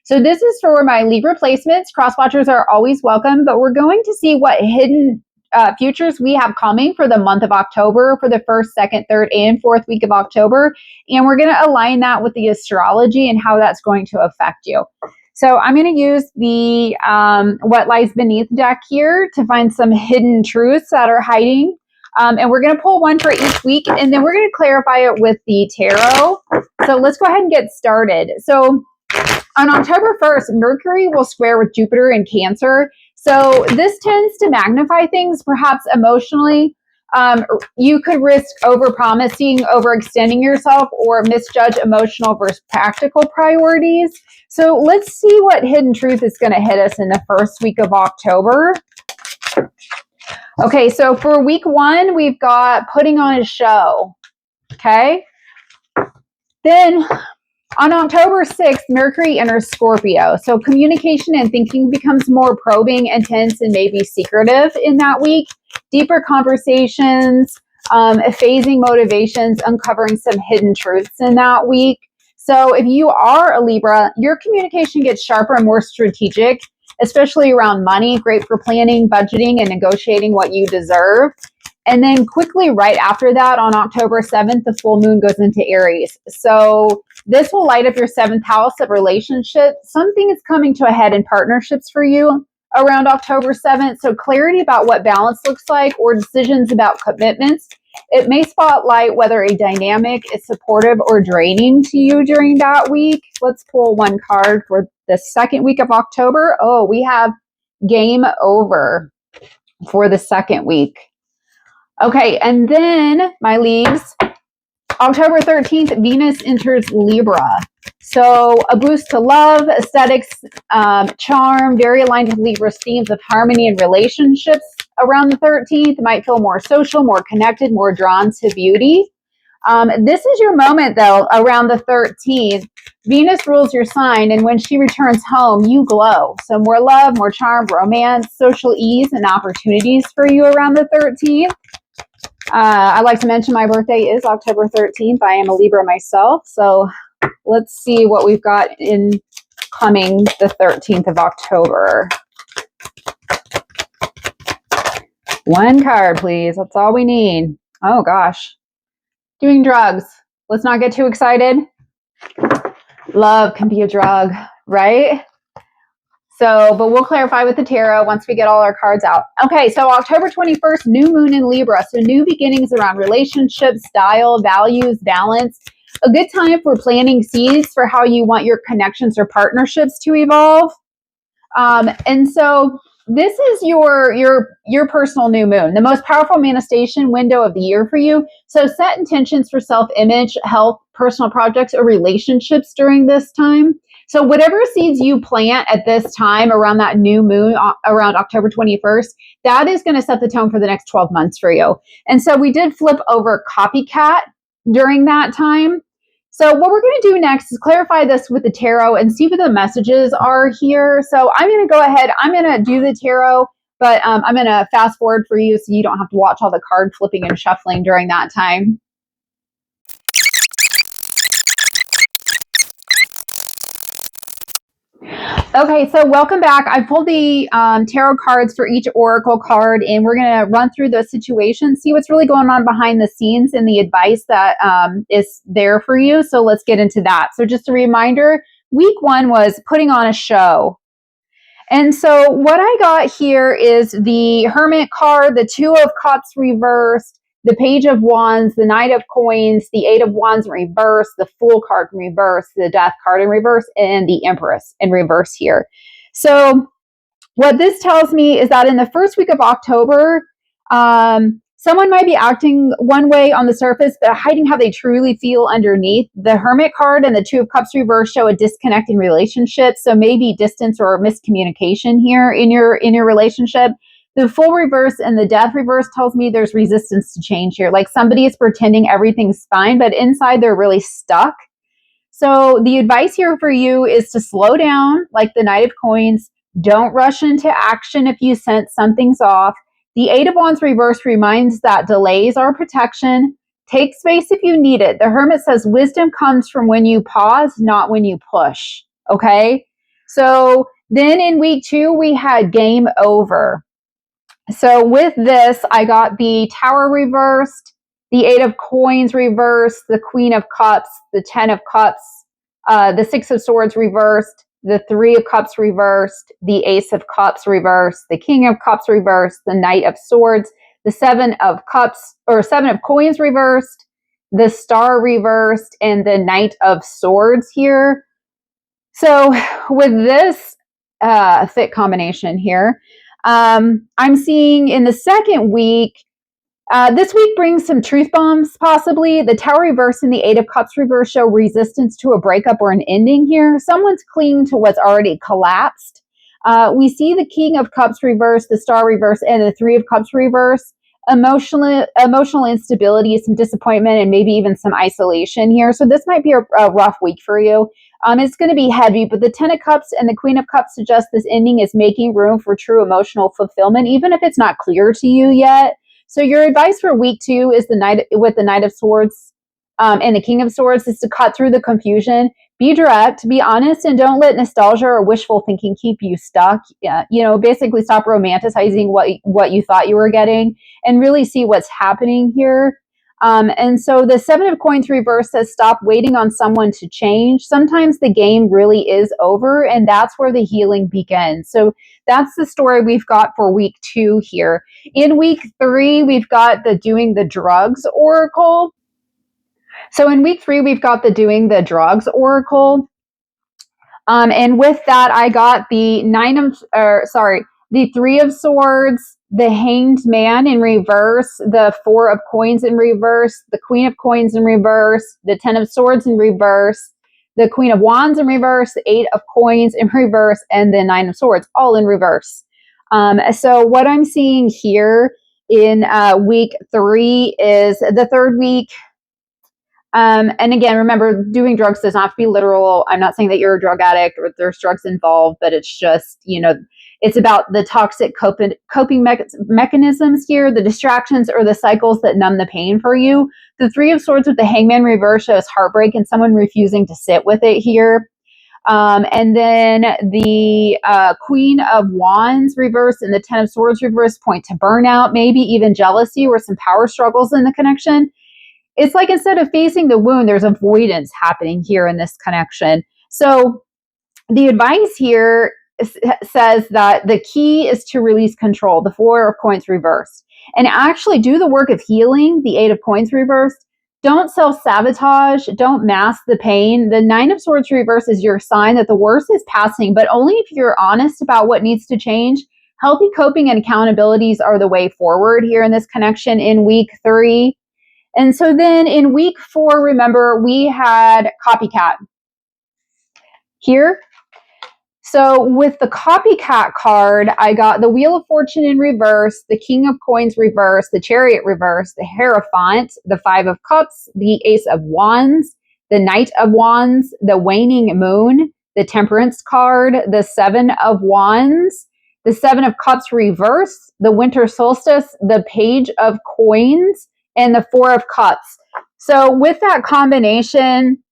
So this is for my Libra placements. Cross watchers are always welcome, but we're going to see what hidden futures we have coming for the month of October, for the first, second, third, and fourth week of October. And we're going to align that with the astrology and how that's going to affect you. So I'm going to use the What Lies Beneath deck here to find some hidden truths that are hiding. And we're going to pull one for each week, and then we're going to clarify it with the tarot. So let's go ahead and get started. So on October 1st, Mercury will square with Jupiter in Cancer. So this tends to magnify things, perhaps emotionally. You could risk overpromising, overextending yourself, or misjudge emotional versus practical priorities. So let's see what hidden truth is going to hit us in the first week of October. Okay, so for week 1, we've got putting on a show. Okay. Then on October 6th, Mercury enters Scorpio. So communication and thinking becomes more probing, intense, and maybe secretive in that week. Deeper conversations, phasing motivations, uncovering some hidden truths in that week. So if you are a Libra, your communication gets sharper and more strategic, especially around money. Great for planning, budgeting, and negotiating what you deserve. And then quickly right after that, on October 7th, the full moon goes into Aries. So this will light up your 7th house of relationships. Something is coming to a head in partnerships for you around October 7th. So clarity about what balance looks like, or decisions about commitments. It may spotlight whether a dynamic is supportive or draining to you during that week. Let's pull one card for the second week of October. Oh, we have game over for the second week. Okay, and then, my Leaves, October 13th, Venus enters Libra. So a boost to love, aesthetics, charm, very aligned with Libra's themes of harmony and relationships around the 13th. Might feel more social, more connected, more drawn to beauty. This is your moment, though, around the 13th. Venus rules your sign, and when she returns home, you glow. So more love, more charm, romance, social ease, and opportunities for you around the 13th. I'd like to mention my birthday is October 13th. I am a Libra myself. So let's see what we've got in coming the 13th of October. One card, please. That's all we need. Oh, gosh. Doing drugs. Let's not get too excited. Love can be a drug, right? So, but we'll clarify with the tarot once we get all our cards out. Okay, so October 21st, new moon in Libra. So new beginnings around relationships, style, values, balance. A good time for planting seeds for how you want your connections or partnerships to evolve. And so this is your personal new moon, the most powerful manifestation window of the year for you. So set intentions for self-image, health, personal projects, or relationships during this time. So whatever seeds you plant at this time around that new moon, around October 21st, that is going to set the tone for the next 12 months for you. And so we did flip over copycat during that time. So what we're going to do next is clarify this with the tarot and see what the messages are here. So I'm going to go ahead. I'm going to do the tarot, but I'm going to fast forward for you so you don't have to watch all the card flipping and shuffling during that time. Okay, so welcome back. I pulled the tarot cards for each oracle card, and we're going to run through those situations, see what's really going on behind the scenes and the advice that is there for you. So let's get into that. So just a reminder, week 1 was putting on a show. And so what I got here is the Hermit card, the Two of Cups reversed, the Page of Wands, the Knight of Coins, the Eight of Wands in reverse, the Fool card in reverse, the Death card in reverse, and the Empress in reverse here. So what this tells me is that in the first week of October, someone might be acting one way on the surface, but hiding how they truly feel underneath. The Hermit card and the Two of Cups reverse show a disconnect in relationships. So maybe distance or miscommunication here in your relationship. The Fool reverse and the Death reverse tells me there's resistance to change here. Like somebody is pretending everything's fine, but inside they're really stuck. So the advice here for you is to slow down, like the Knight of Coins. Don't rush into action if you sense something's off. The Eight of Wands reverse reminds that delays are protection. Take space if you need it. The Hermit says wisdom comes from when you pause, not when you push. Okay? So then in week 2, we had game over. So with this, I got the Tower reversed, the 8 of Coins reversed, the Queen of Cups, the 10 of Cups, the 6 of Swords reversed, the 3 of Cups reversed, the Ace of Cups reversed, the King of Cups reversed, the Knight of Swords, the 7 of Cups, or 7 of Coins reversed, the Star reversed, and the Knight of Swords here. So with this thick combination here, I'm seeing in the second week, this week brings some truth bombs, possibly. The Tower reverse and the 8 of Cups reverse show resistance to a breakup or an ending here. Someone's clinging to what's already collapsed. We see the King of Cups reverse, the Star reverse, and the 3 of Cups reverse. Emotional instability, some disappointment, and maybe even some isolation here. So this might be a rough week for you. It's going to be heavy, but the 10 of Cups and the Queen of Cups suggest this ending is making room for true emotional fulfillment, even if it's not clear to you yet. So your advice for week 2 is the Knight of Swords and the King of Swords is to cut through the confusion. Be direct, be honest, and don't let nostalgia or wishful thinking keep you stuck. Basically stop romanticizing what you thought you were getting and really see what's happening here. And so the 7 of Coins reverse says stop waiting on someone to change. Sometimes the game really is over, and that's where the healing begins. So that's the story we've got for week 2 here. In week 3, we've got the Doing the Drugs Oracle. So in week 3, we've got the Doing the Drugs Oracle. And with that, I got the the 3 of Swords, the Hanged Man in reverse, the 4 of Coins in reverse, the Queen of Coins in reverse, the 10 of Swords in reverse, the Queen of Wands in reverse, the 8 of Coins in reverse, and the 9 of Swords, all in reverse. So what I'm seeing here in week 3 is the third week. And again, remember, doing drugs does not have to be literal. I'm not saying that you're a drug addict or there's drugs involved, but it's just, it's about the toxic coping mechanisms here, the distractions or the cycles that numb the pain for you. The 3 of Swords with the Hangman reverse shows heartbreak and someone refusing to sit with it here. And then the Queen of Wands reverse and the 10 of Swords reverse point to burnout, maybe even jealousy or some power struggles in the connection. It's like instead of facing the wound, there's avoidance happening here in this connection. So the advice here says that the key is to release control, the 4 of Coins reversed, and actually do the work of healing, the 8 of Coins reversed. Don't self-sabotage. Don't mask the pain. The 9 of Swords reversed is your sign that the worst is passing, but only if you're honest about what needs to change. Healthy coping and accountabilities are the way forward here in this connection in week 3. And so then in week 4, remember, we had Copycat here. So with the Copycat card, I got the Wheel of Fortune in reverse, the King of Coins reverse, the Chariot reverse, the Hierophant, the 5 of Cups, the Ace of Wands, the Knight of Wands, the Waning Moon, the Temperance card, the 7 of Wands, the 7 of Cups reverse, the Winter Solstice, the Page of Coins, and the 4 of Cups. So with that combination,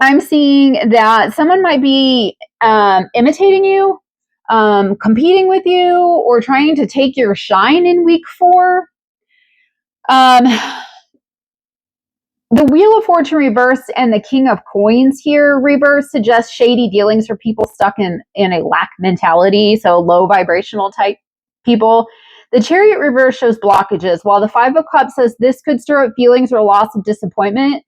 I'm seeing that someone might be imitating you, competing with you, or trying to take your shine in week 4. The Wheel of Fortune reverse and the King of Coins here reverse suggest shady dealings for people stuck in a lack mentality, so low vibrational type people. The Chariot reverse shows blockages, while the 5 of Cups says this could stir up feelings or loss of disappointment.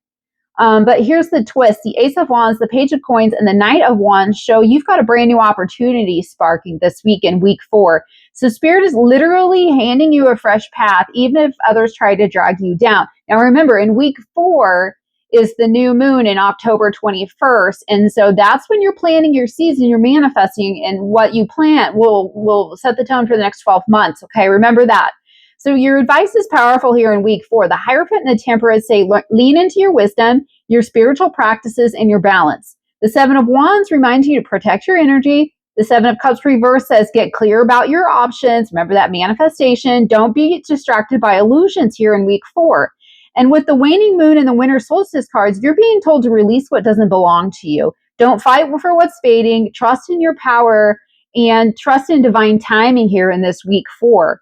But here's the twist. The Ace of Wands, the Page of Coins, and the Knight of Wands show you've got a brand new opportunity sparking this week in week 4. So Spirit is literally handing you a fresh path, even if others try to drag you down. Now remember, in week 4 is the new moon in October 21st. And so that's when you're planning your season, you're manifesting, and what you plant will set the tone for the next 12 months. Okay, remember that. So your advice is powerful here in week 4. The Hierophant and the Temperance say lean into your wisdom, your spiritual practices, and your balance. The 7 of Wands reminds you to protect your energy. The 7 of Cups reverse says get clear about your options. Remember that manifestation. Don't be distracted by illusions here in week 4. And with the Waning Moon and the Winter Solstice cards, you're being told to release what doesn't belong to you. Don't fight for what's fading. Trust in your power and trust in divine timing here in this week 4.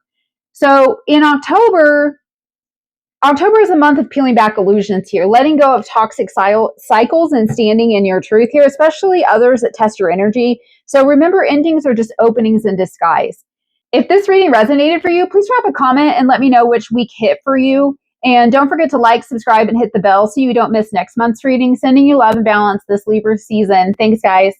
So in October is a month of peeling back illusions here, letting go of toxic cycles and standing in your truth here, especially others that test your energy. So remember, endings are just openings in disguise. If this reading resonated for you, please drop a comment and let me know which week hit for you. And don't forget to like, subscribe, and hit the bell so you don't miss next month's reading. Sending you love and balance this Libra season. Thanks, guys.